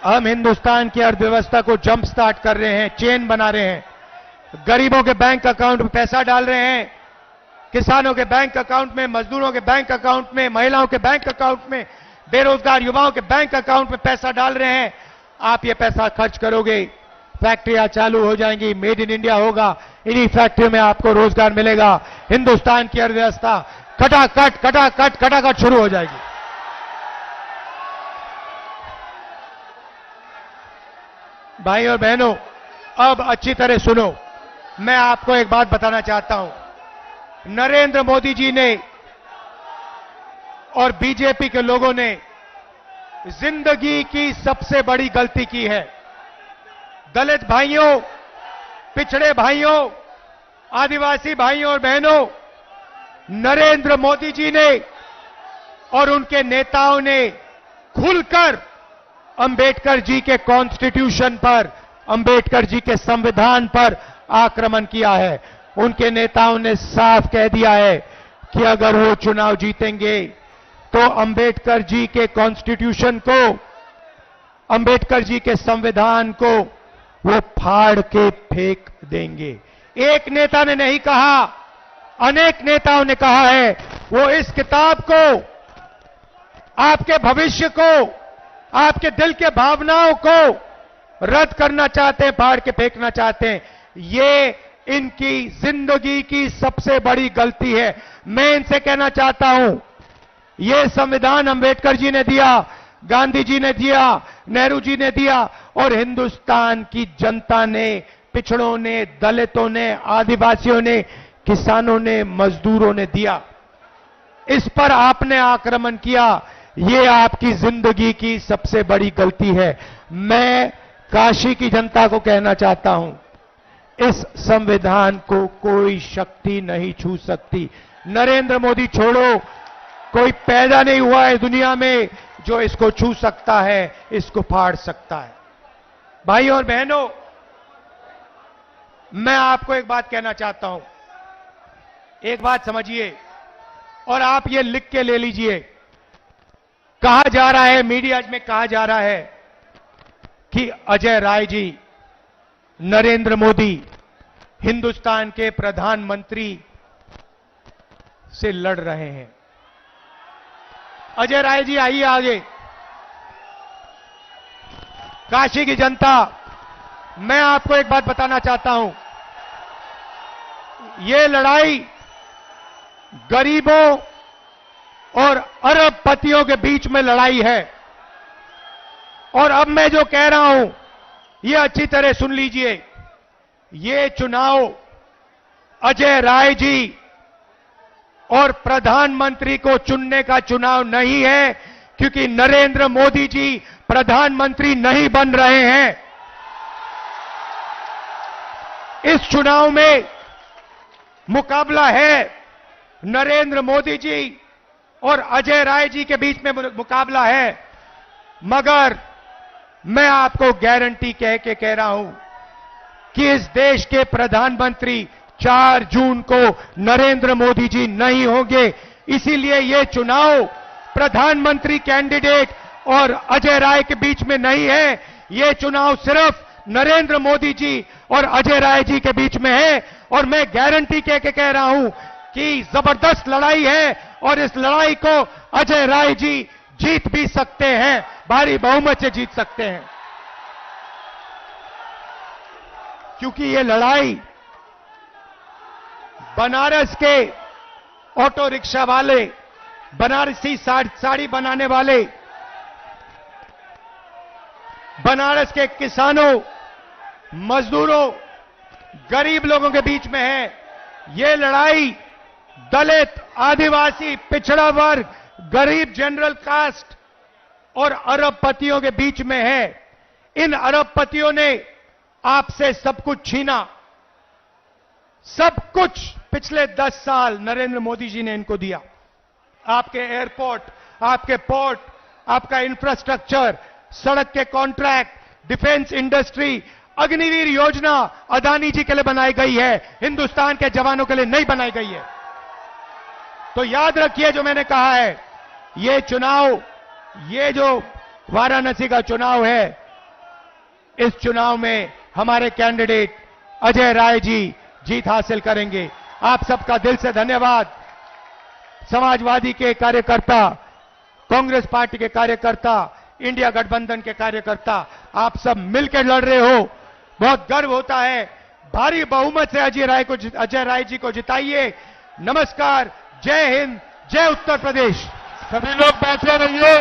हम हिंदुस्तान की अर्थव्यवस्था को जंप स्टार्ट कर रहे हैं, चेन बना रहे हैं, गरीबों के बैंक अकाउंट में पैसा डाल रहे हैं, किसानों के बैंक अकाउंट में, मजदूरों के बैंक अकाउंट में, महिलाओं के बैंक अकाउंट में, बेरोजगार युवाओं के बैंक अकाउंट में पैसा डाल रहे हैं। आप ये पैसा खर्च करोगे, फैक्ट्रियां चालू हो जाएंगी, मेड इन इंडिया होगा, इन्हीं फैक्ट्रियों में आपको रोजगार मिलेगा, हिंदुस्तान की अर्थव्यवस्था खटाखट शुरू हो जाएगी। भाई और बहनों, अब अच्छी तरह सुनो, मैं आपको एक बात बताना चाहता हूं। नरेंद्र मोदी जी ने और बीजेपी के लोगों ने जिंदगी की सबसे बड़ी गलती की है। दलित भाइयों, पिछड़े भाइयों, आदिवासी भाइयों और बहनों, नरेंद्र मोदी जी ने और उनके नेताओं ने खुलकर अंबेडकर जी के कॉन्स्टिट्यूशन पर, अंबेडकर जी के संविधान पर आक्रमण किया है। उनके नेताओं ने साफ कह दिया है कि अगर वो चुनाव जीतेंगे तो अंबेडकर जी के कॉन्स्टिट्यूशन को, अंबेडकर जी के संविधान को वो फाड़ के फेंक देंगे। एक नेता ने नहीं कहा, अनेक नेताओं ने कहा है। वो इस किताब को, आपके भविष्य को, आपके दिल के भावनाओं को रद्द करना चाहते हैं, फाड़ के फेंकना चाहते हैं। ये इनकी जिंदगी की सबसे बड़ी गलती है। मैं इनसे कहना चाहता हूं, ये संविधान अंबेडकर जी ने दिया, गांधी जी ने दिया, नेहरू जी ने दिया और हिंदुस्तान की जनता ने, पिछड़ों ने, दलितों ने, आदिवासियों ने, किसानों ने, मजदूरों ने दिया। इस पर आपने आक्रमण किया, ये आपकी जिंदगी की सबसे बड़ी गलती है। मैं काशी की जनता को कहना चाहता हूं, इस संविधान को कोई शक्ति नहीं छू सकती। नरेंद्र मोदी छोड़ो, कोई पैदा नहीं हुआ है दुनिया में जो इसको छू सकता है, इसको फाड़ सकता है। भाई और बहनों, मैं आपको एक बात कहना चाहता हूं, एक बात समझिए और आप ये लिख के ले लीजिए। कहा जा रहा है, मीडिया में कहा जा रहा है कि अजय राय जी, नरेंद्र मोदी हिंदुस्तान के प्रधानमंत्री से लड़ रहे हैं। अजय राय जी आइए आगे। काशी की जनता, मैं आपको एक बात बताना चाहता हूं, ये लड़ाई गरीबों और अरबपतियों के बीच में लड़ाई है। और अब मैं जो कह रहा हूं, ये अच्छी तरह सुन लीजिए। ये चुनाव अजय राय जी और प्रधानमंत्री को चुनने का चुनाव नहीं है, क्योंकि नरेंद्र मोदी जी प्रधानमंत्री नहीं बन रहे हैं। इस चुनाव में मुकाबला है नरेंद्र मोदी जी और अजय राय जी के बीच में मुकाबला है। मगर मैं आपको गारंटी कह के कह रहा हूं कि इस देश के प्रधानमंत्री 4 जून को नरेंद्र मोदी जी नहीं होंगे। इसीलिए यह चुनाव प्रधानमंत्री कैंडिडेट और अजय राय के बीच में नहीं है। यह चुनाव सिर्फ नरेंद्र मोदी जी और अजय राय जी के बीच में है। और मैं गारंटी कह के कह रहा हूं कि जबरदस्त लड़ाई है और इस लड़ाई को अजय राय जी जीत भी सकते हैं, भारी बहुमत से जीत सकते हैं। क्योंकि ये लड़ाई बनारस के ऑटो रिक्शा वाले, बनारसी साड़ी बनाने वाले, बनारस के किसानों, मजदूरों, गरीब लोगों के बीच में है। ये लड़ाई दलित, आदिवासी, पिछड़ा वर्ग, गरीब जनरल कास्ट और अरबपतियों के बीच में है। इन अरबपतियों ने आपसे सब कुछ छीना, सब कुछ पिछले 10 साल नरेंद्र मोदी जी ने इनको दिया। आपके एयरपोर्ट, आपके पोर्ट, आपका इंफ्रास्ट्रक्चर, सड़क के कॉन्ट्रैक्ट, डिफेंस इंडस्ट्री, अग्निवीर योजना अदानी जी के लिए बनाई गई है, हिंदुस्तान के जवानों के लिए नहीं बनाई गई है। तो याद रखिए जो मैंने कहा है, ये चुनाव, ये जो वाराणसी का चुनाव है, इस चुनाव में हमारे कैंडिडेट अजय राय जी जीत हासिल करेंगे। आप सबका दिल से धन्यवाद। समाजवादी के कार्यकर्ता, कांग्रेस पार्टी के कार्यकर्ता, इंडिया गठबंधन के कार्यकर्ता, आप सब मिलकर लड़ रहे हो, बहुत गर्व होता है। भारी बहुमत से अजय राय जी को जिताइए। नमस्कार, जय हिंद, जय उत्तर प्रदेश। सभी लोग बैठे रहिए।